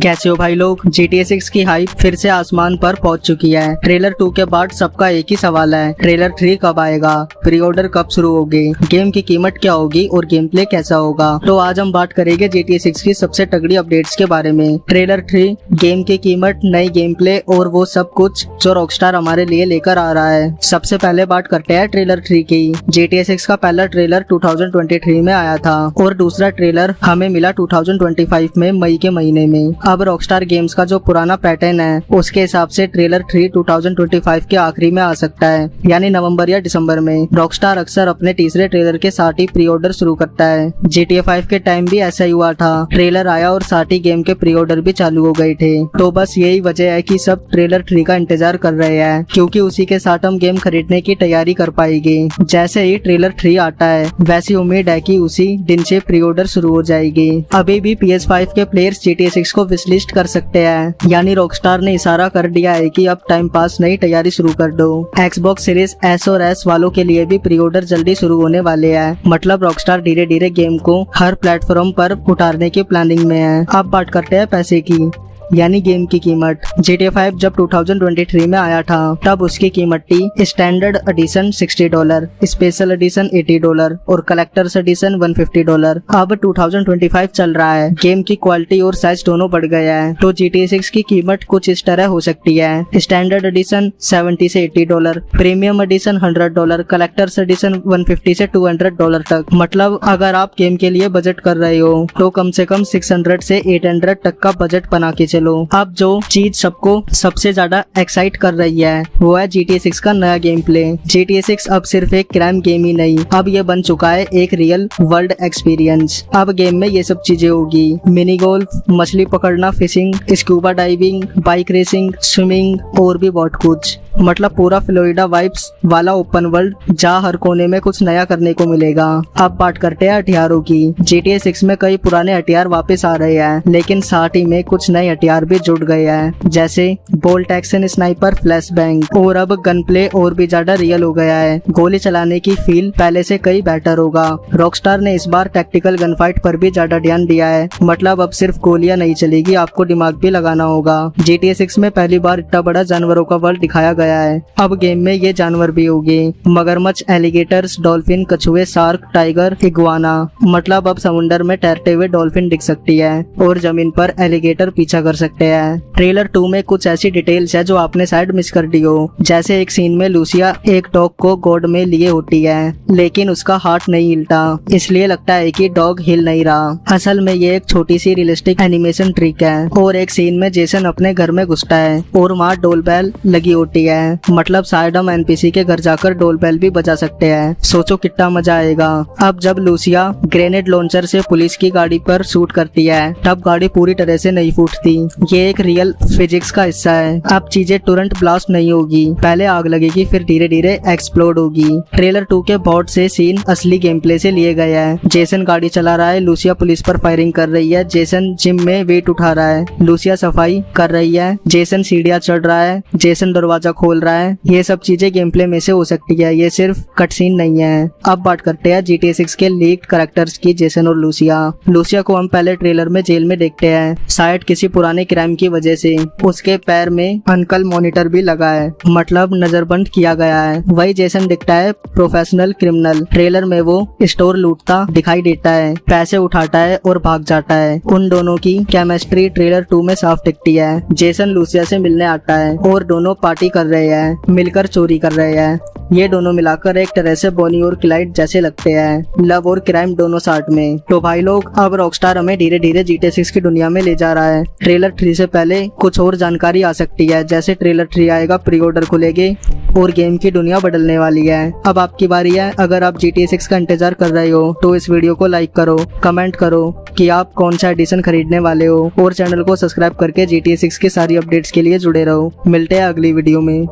कैसे हो भाई लोग। GTA 6 की हाइप फिर से आसमान पर पहुंच चुकी है। ट्रेलर 2 के बाद सबका एक ही सवाल है, ट्रेलर 3 कब आएगा, प्री ऑर्डर कब शुरू होगी, गेम की कीमत क्या होगी और गेम प्ले कैसा होगा। तो आज हम बात करेंगे GTA 6 की सबसे तगड़ी अपडेट्स के बारे में। ट्रेलर 3, गेम की कीमत, नई गेम प्ले और वो सब कुछ जो रॉकस्टार हमारे लिए लेकर आ रहा है। सबसे पहले बात करते हैं ट्रेलर 3 की। GTA 6 का पहला ट्रेलर 2023 में आया था और दूसरा ट्रेलर हमें मिला 2025 में मई के महीने में। अब रॉकस्टार गेम्स का जो पुराना पैटर्न है उसके हिसाब से ट्रेलर 3 2025 के आखिरी में आ सकता है, यानी नवंबर या दिसंबर में। रॉकस्टार अक्सर अपने तीसरे ट्रेलर के साथ ही प्री ऑर्डर शुरू करता है। GTA 5 के टाइम भी ऐसा ही हुआ था, ट्रेलर आया और साथ ही गेम के प्री ऑर्डर भी चालू हो गए थे। तो बस यही वजह है कि सब ट्रेलर 3 का इंतजार कर रहे हैं, क्योंकि उसी के साथ हम गेम खरीदने की तैयारी कर पाएंगे। जैसे ही ट्रेलर 3 आता है वैसी उम्मीद है कि उसी दिन से प्री ऑर्डर शुरू हो जाएगी। अभी भी PS5 के प्लेयर्स GTA 6 को विशलिस्ट कर सकते हैं, यानी रॉकस्टार ने इशारा कर दिया है कि अब टाइम पास नई तैयारी शुरू कर दो। Xbox सीरीज S और S वालों के लिए भी प्री ऑर्डर जल्दी शुरू होने वाले हैं। मतलब रॉकस्टार धीरे धीरे गेम को हर प्लेटफॉर्म पर उतारने की प्लानिंग में है। अब बात करते हैं पैसे की, यानी गेम की कीमत। GTA 5 जब 2023 में आया था तब उसकी कीमत थी स्टैंडर्ड एडिशन $60, स्पेशल एडिशन $80 और कलेक्टर्स एडिशन $150। अब 2025 चल रहा है, गेम की क्वालिटी और साइज दोनों बढ़ गया है, तो GTA 6 की कीमत कुछ इस तरह हो सकती है। स्टैंडर्ड एडिशन $70 से $80, प्रीमियम एडिशन $100, कलेक्टर्स एडिशन $150 से $200 तक। मतलब अगर आप गेम के लिए बजट कर रहे हो तो कम से कम 600 से 800 तक का बजट बना के। अब जो चीज सबको सबसे ज्यादा एक्साइट कर रही है वो है GTA 6 का नया गेम प्ले। GTA 6 अब सिर्फ एक क्राइम गेम ही नहीं, अब ये बन चुका है एक रियल वर्ल्ड एक्सपीरियंस। अब गेम में ये सब चीजें होगी, मिनी गोल्फ, मछली पकड़ना, fishing, scuba diving, bike racing, swimming और भी बहुत कुछ। मतलब पूरा फ्लोरिडा वाइब्स वाला ओपन वर्ल्ड जहाँ हर कोने में कुछ नया करने को मिलेगा। अब बात करते हैं हथियारों की। GTA 6 में कई पुराने हथियार वापस आ रहे हैं, लेकिन साथ ही में कुछ नए हथियार भी जुड़ गए हैं, जैसे bolt action, sniper, flash bang. और अब गन प्ले और भी ज्यादा रियल हो गया है, गोली चलाने की फील पहले से कई बेटर होगा। रॉकस्टार ने इस बार टैक्टिकल गन फाइट पर भी ज्यादा ध्यान दिया है। मतलब अब सिर्फ गोलियां नहीं चलेगी, आपको दिमाग भी लगाना होगा। GTA 6 में पहली बार इतना बड़ा जानवरों का वर्ल्ड दिखाया गया है। अब गेम में ये जानवर भी होंगे, मगरमच्छ, एलिगेटर्स, डॉल्फिन, कछुए, शार्क, टाइगर, इग्वाना। मतलब अब समुद्र में तैरते हुए डॉल्फिन दिख सकती है और जमीन पर एलिगेटर पीछा कर सकते हैं। ट्रेलर 2 में कुछ ऐसी डिटेल्स है जो आपने शायद मिस कर दी हो, जैसे एक सीन में लूसिया एक डॉग को गोद में लिए होती है, लेकिन उसका हाथ नहीं हिलता, इसलिए लगता है कि डॉग हिल नहीं रहा। असल में ये एक छोटी सी रियलिस्टिक एनिमेशन ट्रिक है। और एक सीन में जेसन अपने घर में घुसता है और वहाँ डोल बेल लगी होती है। मतलब शायद हम NPC के घर जाकर डोल बेल भी बजा सकते हैं। सोचो कितना मजा आएगा। अब जब लूसिया ग्रेनेड लॉन्चर से पुलिस की गाड़ी पर शूट करती है तब गाड़ी पूरी तरह से नहीं फूटती, ये एक रियल फिजिक्स का हिस्सा है। अब चीजें तुरंत ब्लास्ट नहीं होगी, पहले आग लगेगी फिर धीरे धीरे एक्सप्लोड होगी। ट्रेलर 2 के बहुत से सीन असली गेम प्ले से लिए गए हैं। जेसन गाड़ी चला रहा है, लूसिया पुलिस पर फायरिंग कर रही है, जेसन जिम में वेट उठा रहा है, लूसिया सफाई कर रही है, जेसन सीढ़ियां चढ़ रहा है, जेसन दरवाजा खोल रहा है। ये सब चीजें गेम प्ले में से हो सकती है, ये सिर्फ कट सीन नहीं है। अब बात करते हैं GTA 6 के लीक्ड कैरेक्टर्स की, जेसन और लूसिया। लूसिया को हम पहले ट्रेलर में जेल में देखते हैं, शायद किसी पुराने क्राइम की वजह से। उसके पैर में अंकल मॉनिटर भी लगा है, मतलब नजरबंद किया गया है। वही जेसन दिखता है प्रोफेशनल क्रिमिनल। ट्रेलर में वो स्टोर लूटता दिखाई देता है, पैसे उठाता है और भाग जाता है। उन दोनों की केमिस्ट्री ट्रेलर 2 में साफ दिखती है। जेसन लूसिया से मिलने आता है और दोनों पार्टी कर रहे हैं, मिलकर चोरी कर रहे हैं। ये दोनों मिलाकर एक तरह से बोनी और क्लाइड जैसे लगते हैं, लव और क्राइम दोनों साथ में। तो भाई लोग, अब रॉकस्टार हमें धीरे धीरे GTA 6 की दुनिया में ले जा रहा है। ट्रेलर 3 से पहले कुछ और जानकारी आ सकती है, जैसे ट्रेलर 3 आएगा, प्री ऑर्डर खुलेगी और गेम की दुनिया बदलने वाली है। अब आपकी बारी है। अगर आप GTA 6 का इंतजार कर रहे हो तो इस वीडियो को लाइक करो, कमेंट करो कि आप कौन सा एडिशन खरीदने वाले हो और चैनल को सब्सक्राइब करके GTA 6 की सारी अपडेट्स के लिए जुड़े रहो। मिलते हैं अगली वीडियो में।